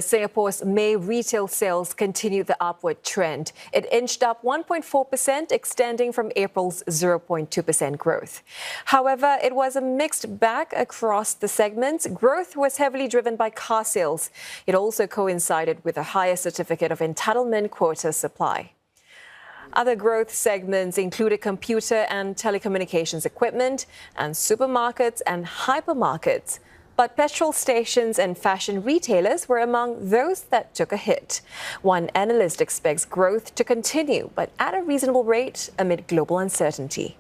Singapore's May retail sales continued the upward trend. It inched up 1.4%, extending from April's 0.2% growth. However, it was a mixed bag across the segments. Growth was heavily driven by car sales. It also coincided with a higher certificate of entitlement quota supply. Other growth segments included computer and telecommunications equipment and supermarkets and hypermarkets. But petrol stations and fashion retailers were among those that took a hit. One analyst expects growth to continue, but at a reasonable rate amid global uncertainty.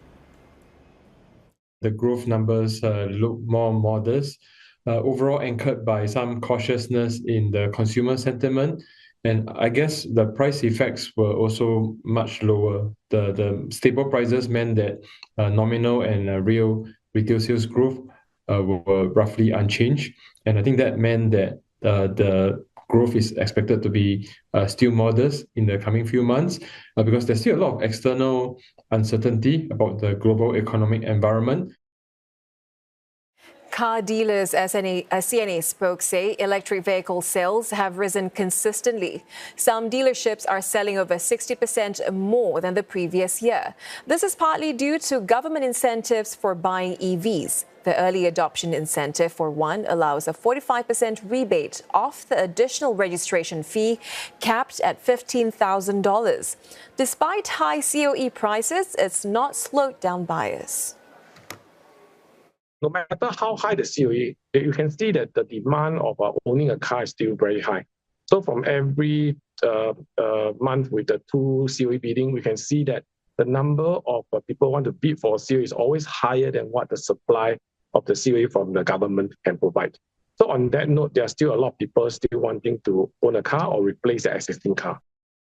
The growth numbers look more modest, overall anchored by some cautiousness in the consumer sentiment. And I guess the price effects were also much lower. The stable prices meant that nominal and real retail sales growth were roughly unchanged. And I think that meant that the growth is expected to be still modest in the coming few months because there's still a lot of external uncertainty about the global economic environment. Car dealers, as CNA spoke, say electric vehicle sales have risen consistently. Some dealerships are selling over 60% more than the previous year. This is partly due to government incentives for buying EVs. The early adoption incentive for one allows a 45% rebate off the additional registration fee, capped at $15,000. Despite high COE prices, it's not slowed down buyers. No matter how high the COE, you can see that the demand of owning a car is still very high. So from every month with the 2 COE bidding, we can see that the number of people want to bid for a COE is always higher than what the supply of the COE from the government can provide. So on that note, there are still a lot of people still wanting to own a car or replace their existing car.